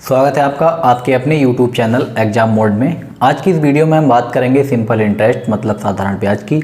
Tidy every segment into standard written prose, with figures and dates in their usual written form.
स्वागत है आपका आपके अपने YouTube चैनल एग्जाम मोड में। आज की इस वीडियो में हम बात करेंगे सिंपल इंटरेस्ट मतलब साधारण ब्याज की।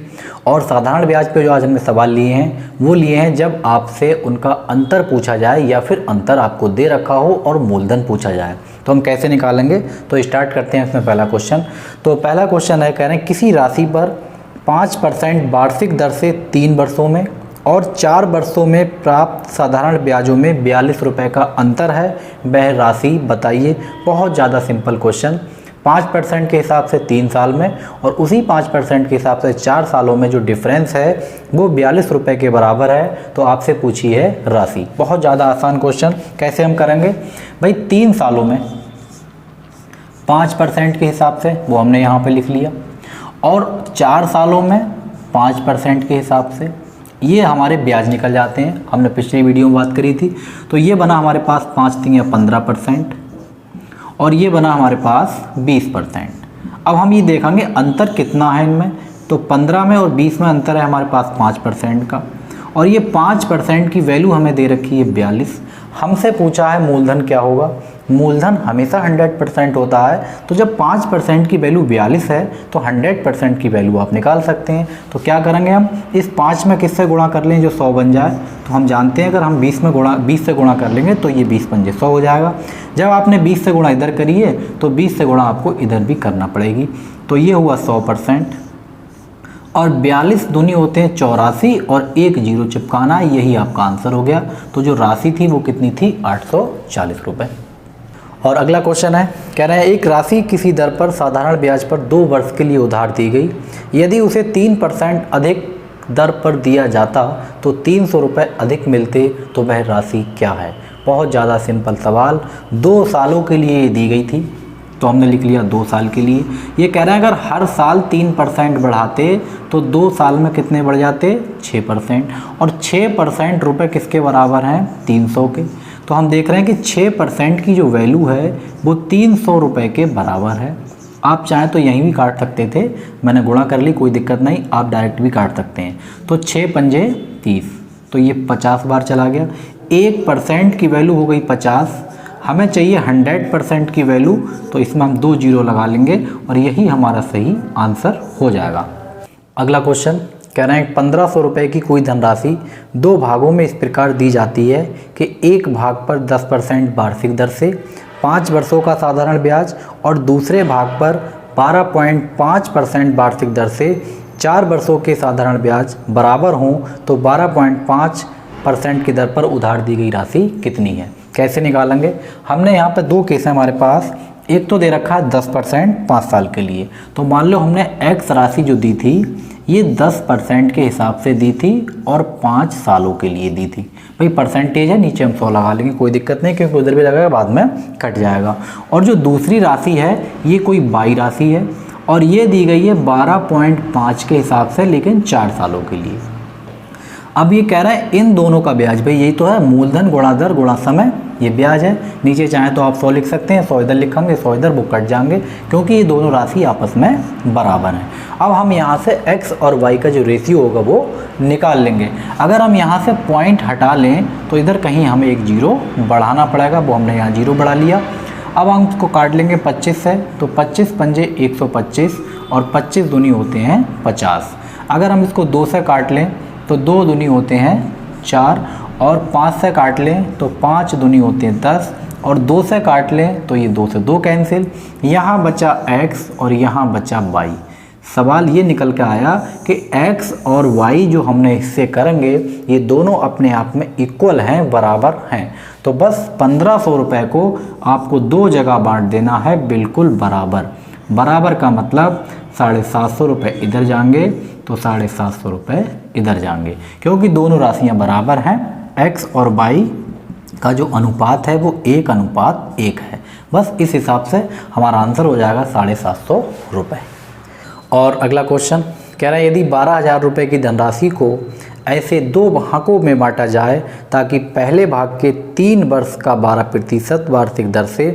और साधारण ब्याज पे जो आज हमने सवाल लिए हैं वो लिए हैं जब आपसे उनका अंतर पूछा जाए या फिर अंतर आपको दे रखा हो और मूलधन पूछा जाए। तो हम कैसे निकालेंगे, तो स्टार्ट करते हैं इसमें पहला क्वेश्चन। तो पहला क्वेश्चन है, कह रहे हैं किसी राशि पर 5% वार्षिक दर से 3 वर्षों में और 4 वर्षों में प्राप्त साधारण ब्याजों में 42 रुपये का अंतर है, वह राशि बताइए। बहुत ज़्यादा सिंपल क्वेश्चन। 5% के हिसाब से 3 साल में और उसी 5% के हिसाब से 4 सालों में जो डिफरेंस है वो 42 रुपये के बराबर है। तो आपसे पूछी है राशि। बहुत ज़्यादा आसान क्वेश्चन। कैसे हम करेंगे भाई, 3 सालों में 5% के हिसाब से वो हमने यहाँ पे लिख लिया और 4 सालों में 5% के हिसाब से ये हमारे ब्याज निकल जाते हैं। हमने पिछली वीडियो में बात करी थी। तो ये बना हमारे पास 5 3 15% और ये बना हमारे पास 20%। अब हम ये देखेंगे अंतर कितना है इनमें। तो 15 में और 20 में अंतर है हमारे पास 5% का और ये 5% की वैल्यू हमें दे रखी है 42। हमसे पूछा है मूलधन क्या होगा। मूलधन हमेशा 100% होता है। तो जब 5% की वैल्यू 42 है तो 100% की वैल्यू आप निकाल सकते हैं। तो क्या करेंगे, हम इस 5 में किससे गुणा कर लें जो 100 बन जाए। तो हम जानते हैं अगर हम 20 से गुणा कर लेंगे तो ये 20 पंजे 100 हो जाएगा। जब आपने 20 से गुणा इधर करी है तो 20 से गुणा आपको इधर भी करना पड़ेगी। तो ये हुआ 100% और 42 दूनी होते हैं 84 और 1 जीरो चिपकाना, यही आपका आंसर हो गया। तो जो राशि थी वो कितनी थी, 840 रुपये। और अगला क्वेश्चन है, कह रहे हैं एक राशि किसी दर पर साधारण ब्याज पर 2 वर्ष के लिए उधार दी गई। यदि उसे 3% अधिक दर पर दिया जाता तो 300 रुपये अधिक मिलते, तो वह राशि क्या है। बहुत ज़्यादा सिंपल सवाल। 2 सालों के लिए दी गई थी तो हमने लिख लिया 2 साल के लिए। ये कह रहे हैं अगर हर साल 3% बढ़ाते तो 2 साल में कितने बढ़ जाते, 6%। और 6% रुपये किसके बराबर हैं, 300 के। तो हम देख रहे हैं कि 6% की जो वैल्यू है वो 300 रुपये के बराबर है। आप चाहें तो यहीं भी काट सकते थे, मैंने गुणा कर ली, कोई दिक्कत नहीं, आप डायरेक्ट भी काट सकते हैं। तो 6 पंजे 30, तो ये 50 बार चला गया। 1% की वैल्यू हो गई 50। हमें चाहिए 100% की वैल्यू, तो इसमें हम 2 जीरो लगा लेंगे और यही हमारा सही आंसर हो जाएगा। अगला क्वेश्चन कह रहे हैं 1500 रुपये की कोई धनराशि 2 भागों में इस प्रकार दी जाती है कि एक भाग पर 10% वार्षिक दर से 5 वर्षों का साधारण ब्याज और दूसरे भाग पर 12.5% वार्षिक दर से 4 वर्षों के साधारण ब्याज बराबर हों, तो 12.5% की दर पर उधार दी गई राशि कितनी है। कैसे निकालेंगे, हमने यहाँ पे 2 केस हैं हमारे पास। एक तो दे रखा है 10% 5 साल के लिए। तो मान लो हमने x राशि जो दी थी ये 10% के हिसाब से दी थी और 5 सालों के लिए दी थी। भाई परसेंटेज है, नीचे हम 100 लगा लेंगे, कोई दिक्कत नहीं, क्योंकि उधर भी लगेगा बाद में कट जाएगा। और जो दूसरी राशि है ये कोई बाई राशि है और ये दी गई है 12.5 के हिसाब से, लेकिन 4 सालों के लिए। अब ये कह रहा है इन दोनों का ब्याज, भाई यही तो है मूलधन गुणा दर गुणा समय, ये ब्याज है। नीचे चाहे तो आप 100 लिख सकते हैं, 100 इधर लिखेंगे 100 इधर, वो कट जाएंगे क्योंकि ये दोनों राशि आपस में बराबर हैं। अब हम यहाँ से x और y का जो रेशियो होगा वो निकाल लेंगे। अगर हम यहाँ से पॉइंट हटा लें तो इधर कहीं हमें 1 जीरो बढ़ाना पड़ेगा, वो हमने यहाँ जीरो बढ़ा लिया। अब हम इसको काट लेंगे 25 से, तो 25 पंजे 125 और 25 दूनी होते हैं 50। अगर हम इसको 2 से काट लें तो 2 दूनी होते हैं 4 और 5 से काट लें तो 5 दूनी होते हैं 10 और 2 से काट लें तो ये 2 से 2 कैंसिल। यहाँ बचा x और यहाँ बचा y। सवाल ये निकल के आया कि x और y जो हमने इससे करेंगे ये दोनों अपने आप में इक्वल हैं, बराबर हैं। तो बस 1500 रुपये को आपको 2 जगह बांट देना है, बिल्कुल बराबर। बराबर का मतलब 750 रुपये इधर जाएंगे तो 750 रुपये इधर जाएंगे, क्योंकि दोनों राशियां बराबर हैं। x और y का जो अनुपात है वो 1:1 है। बस इस हिसाब से हमारा आंसर हो जाएगा 750 रुपये। और अगला क्वेश्चन कह रहा है यदि 12,000 रुपये की धनराशि को ऐसे 2 भागों में बांटा जाए ताकि पहले भाग के 3 वर्ष का 12% वार्षिक दर से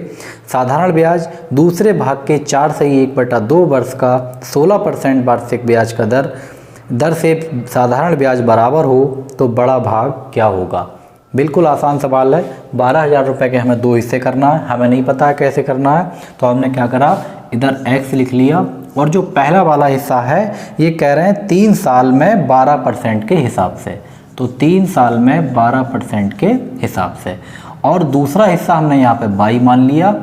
साधारण ब्याज, दूसरे भाग के 4 से 1/2 वर्ष का 16% वार्षिक ब्याज का दर से साधारण ब्याज बराबर हो, तो बड़ा भाग क्या होगा। बिल्कुल आसान सवाल है। 12,000 रुपये के हमें 2 हिस्से करना है, हमें नहीं पता है कैसे करना है, तो हमने क्या करा, इधर x लिख लिया, और जो पहला वाला हिस्सा है ये कह रहे हैं 3 साल में 12% के हिसाब से, तो 3 साल में 12% के हिसाब से, और दूसरा हिस्सा हमने यहाँ पे y मान लिया।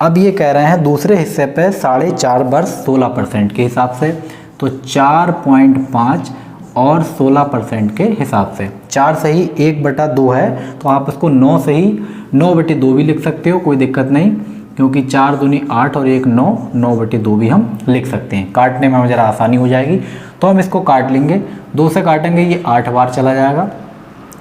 अब ये कह रहे हैं दूसरे हिस्से पे 4.5 वर्ष 16% के हिसाब से, तो 4.5 और 16% के हिसाब से, 4 सही 1/2 है, तो आप इसको 9 सही 9/2 भी लिख सकते हो, कोई दिक्कत नहीं, क्योंकि 4 दूनी 8 और 1 9, 9/2 भी हम लिख सकते हैं। काटने में हमें ज़रा आसानी हो जाएगी, तो हम इसको काट लेंगे। 2 से काटेंगे ये 8 बार चला जाएगा,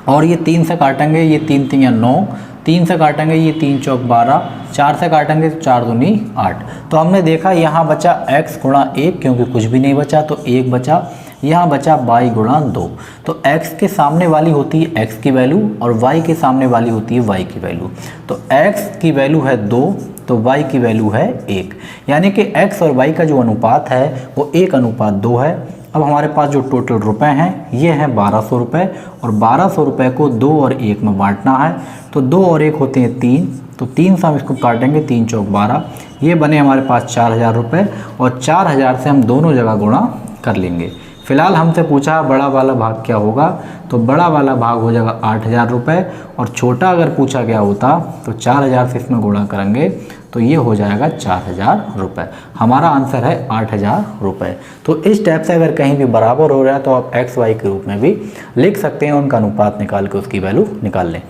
और ये 3 से काटेंगे ये 3 3 या 9, 3 से काटेंगे ये 3 चौक 12, 4 से काटेंगे तो 4 दूनी 8। तो हमने देखा यहाँ बचा x गुणा 1, क्योंकि कुछ भी नहीं बचा तो 1 बचा, यहाँ बचा y गुणा 2। तो x के सामने वाली होती है x की वैल्यू और y के सामने वाली होती है y की वैल्यू। तो x की वैल्यू है 2, तो y की वैल्यू है 1, यानी कि x और y का जो अनुपात है वो 1:2 है। अब हमारे पास जो टोटल रुपए हैं ये हैं 1200 रुपये, और 1200 रुपये को 2 और 1 में बांटना है, तो 2 और 1 होते हैं 3, तो 3 से हम इसको काटेंगे, 3 चौक 12, ये बने हमारे पास 4,000 रुपये, और 4,000 से हम दोनों जगह गुणा कर लेंगे। फ़िलहाल हमसे पूछा बड़ा वाला भाग क्या होगा, तो बड़ा वाला भाग हो जाएगा 8,000 रुपये, और छोटा अगर पूछा गया होता तो 4,000 से इसमें गुणा करेंगे तो ये हो जाएगा 4,000 रुपये। हमारा आंसर है 8,000 रुपये। तो इस टाइप से अगर कहीं भी बराबर हो रहा है तो आप x y के रूप में भी लिख सकते हैं, उनका अनुपात निकाल के उसकी वैल्यू निकाल लें।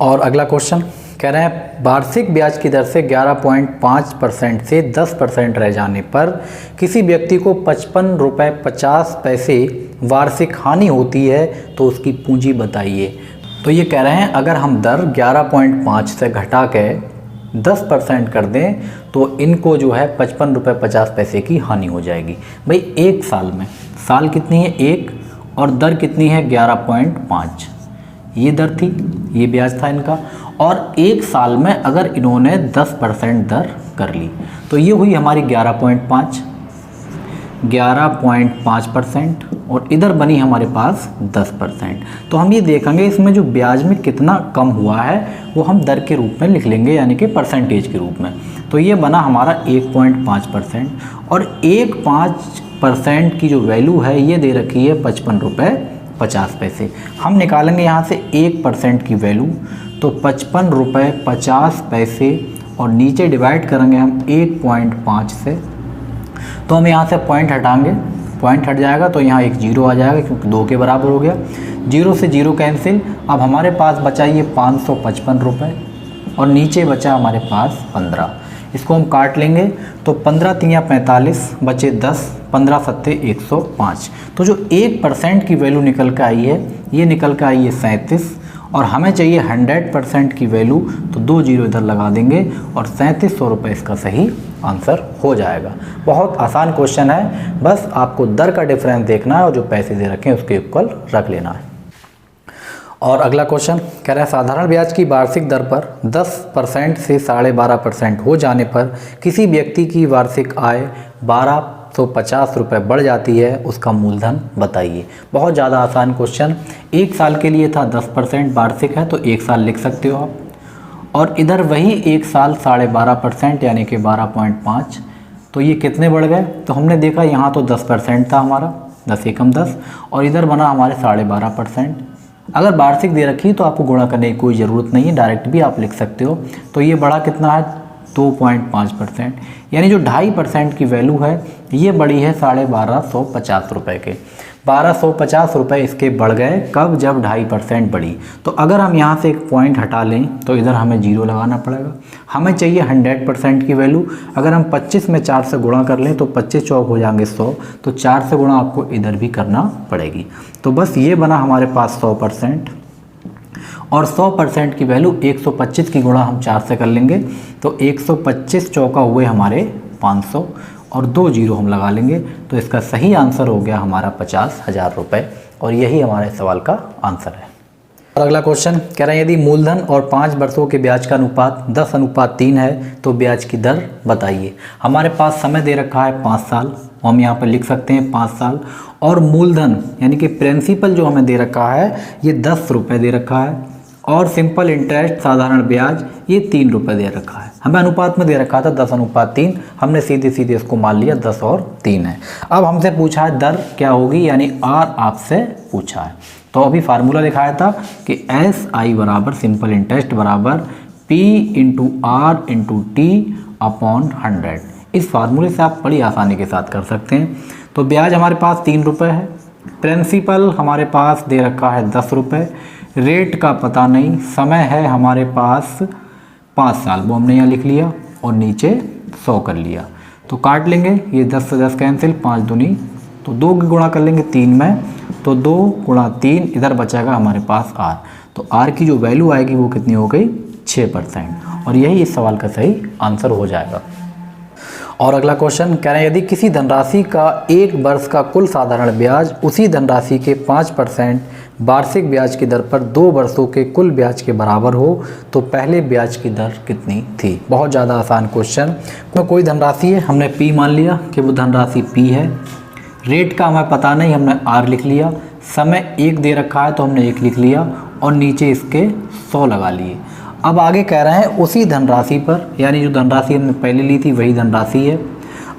और अगला क्वेश्चन कह रहे हैं वार्षिक ब्याज की दर से 11.5% से 10% रह जाने पर किसी व्यक्ति को 55 रुपये 50 पैसे वार्षिक हानि होती है, तो उसकी पूंजी बताइए। तो ये कह रहे हैं अगर हम दर 11.5 से घटा के 10% कर दें तो इनको जो है 55 रुपये 50 पैसे की हानि हो जाएगी। भाई एक साल में, साल कितनी है 1, और दर कितनी है 11.5, ये दर थी, ये ब्याज था इनका, और एक साल में अगर इन्होंने 10% दर कर ली तो ये हुई हमारी 11.5%, और इधर बनी हमारे पास 10%। तो हम ये देखेंगे इसमें जो ब्याज में कितना कम हुआ है वो हम दर के रूप में लिख लेंगे, यानी कि परसेंटेज के रूप में। तो ये बना हमारा 1.5%, और 1.5% की जो वैल्यू है ये दे रखी है 55 रुपये 50 पैसे। हम निकालेंगे यहाँ से 1% की वैल्यू, तो 55 रुपये 50 पैसे, और नीचे डिवाइड करेंगे हम 1.5 से, तो हम यहाँ से पॉइंट हटाएंगे, पॉइंट हट जाएगा तो यहाँ एक 0 आ जाएगा, क्योंकि 2 के बराबर हो गया, 0 से 0 कैंसिल। अब हमारे पास बचा ये 555 रुपये, और नीचे बचा हमारे पास 15, इसको हम काट लेंगे, तो 15 3 45 बचे 10, 15 7 105। तो जो 1% की वैल्यू निकल कर आई है ये निकल कर आई है 37, और हमें चाहिए 100% की वैल्यू, तो 2 0 इधर लगा देंगे, और 3700 रुपये इसका सही आंसर हो जाएगा। बहुत आसान क्वेश्चन है, बस आपको दर का डिफरेंस देखना है और जो पैसे दे रखे हैं उसके इक्वल रख लेना है। और अगला क्वेश्चन कह रहा है साधारण ब्याज की वार्षिक दर पर 10% से 12.5% हो जाने पर किसी व्यक्ति की वार्षिक आय 1250 रुपये बढ़ जाती है, उसका मूलधन बताइए। बहुत ज़्यादा आसान क्वेश्चन, एक साल के लिए था 10% वार्षिक है तो एक साल लिख सकते हो आप, और इधर वही एक साल 12.5% यानी कि 12.5, तो ये कितने बढ़ गए, तो हमने देखा यहाँ तो 10% था हमारा, 10 एकम 10, और इधर बना हमारे 12.5%। अगर वार्षिक दे रखी तो आपको गुणा करने की कोई ज़रूरत नहीं है, डायरेक्ट भी आप लिख सकते हो। तो ये बढ़ा कितना है 2.5%, यानी जो 2.5% की वैल्यू है ये बढ़ी है 1250 रुपये के। 1250 रुपये इसके बढ़ गए कब, जब 2.5% बढ़ी। तो अगर हम यहाँ से एक पॉइंट हटा लें तो इधर हमें 0 लगाना पड़ेगा। हमें चाहिए 100% की वैल्यू। अगर हम 25 में 4 से गुणा कर लें तो 25 चौक हो जाएंगे 100, तो 4 से गुणा आपको इधर भी करना पड़ेगी। तो बस ये बना हमारे पास 100%, और 100% की वैल्यू 125 की गुणा हम 4 से कर लेंगे, तो 125 चौका हुए हमारे 500, और 2 0 हम लगा लेंगे, तो इसका सही आंसर हो गया हमारा 50,000 रुपये, और यही हमारे सवाल का आंसर है। और अगला क्वेश्चन कह रहे हैं यदि मूलधन और 5 वर्षों के ब्याज का अनुपात 10:3 है तो ब्याज की दर बताइए। हमारे पास समय दे रखा है 5 साल, हम यहाँ पर लिख सकते हैं 5 साल, और मूलधन यानी कि प्रिंसिपल जो हमें दे रखा है ये 10 रुपये दे रखा है, और सिंपल इंटरेस्ट साधारण ब्याज ये 3 रुपये दे रखा है। हमें अनुपात में दे रखा था 10:3, हमने सीधे सीधे इसको मान लिया 10 और 3 है। अब हमसे पूछा है दर क्या होगी, यानी आर आपसे पूछा है। तो अभी फार्मूला लिखाया था कि SI बराबर सिंपल इंटरेस्ट बराबर P into R into T upon 100। इस फार्मूले से आप बड़ी आसानी के साथ कर सकते हैं। तो ब्याज हमारे पास 3 रुपये है, प्रिंसिपल हमारे पास दे रखा है 10 रुपये, रेट का पता नहीं, समय है हमारे पास 5 साल, वो हमने यहाँ लिख लिया और नीचे 100 कर लिया। तो काट लेंगे, ये 10 से 10 कैंसिल, 5 दूनी, तो 2 की गुणा कर लेंगे 3 में, तो 2 गुणा 3, इधर बचेगा हमारे पास R। तो R की जो वैल्यू आएगी वो कितनी हो गई, 6%। और यही इस सवाल का सही आंसर हो जाएगा। और अगला क्वेश्चन कह रहे हैं यदि किसी धनराशि का 1 वर्ष का कुल साधारण ब्याज उसी धनराशि के 5% वार्षिक ब्याज की दर पर 2 वर्षों के कुल ब्याज के बराबर हो तो पहले ब्याज की दर कितनी थी। बहुत ज़्यादा आसान क्वेश्चन। तो कोई धनराशि है, हमने P मान लिया कि वो धनराशि P है, रेट का हमें पता नहीं, हमने R लिख लिया, समय 1 दे रखा है तो हमने 1 लिख लिया और नीचे इसके 100 लगा लिए। अब आगे कह रहे हैं उसी धनराशि पर, यानी जो धनराशि हमने पहले ली थी वही धनराशि है।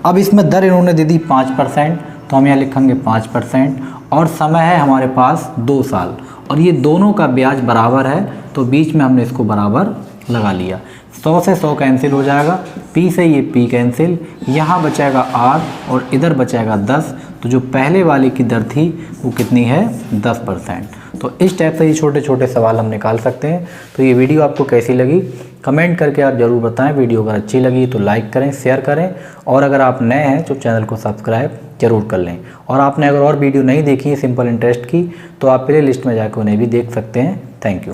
अब इसमें दर इन्होंने दे दी 5%, तो हम यहाँ लिखेंगे 5%, और समय है हमारे पास 2 साल, और ये दोनों का ब्याज बराबर है तो बीच में हमने इसको बराबर लगा लिया। 100 से 100 कैंसिल हो जाएगा, P से ये P कैंसिल, यहाँ बचेगा R और इधर बचेगा 10। तो जो पहले वाले की दर थी वो कितनी है, 10%। तो इस टाइप से ये छोटे छोटे सवाल हम निकाल सकते हैं। तो ये वीडियो आपको कैसी लगी कमेंट करके आप ज़रूर बताएं। वीडियो अगर अच्छी लगी तो लाइक करें, शेयर करें, और अगर आप नए हैं तो चैनल को सब्सक्राइब जरूर कर लें। और आपने अगर और वीडियो नहीं देखी है सिंपल इंटरेस्ट की तो आप प्ले लिस्ट में जाकर उन्हें भी देख सकते हैं। Thank you.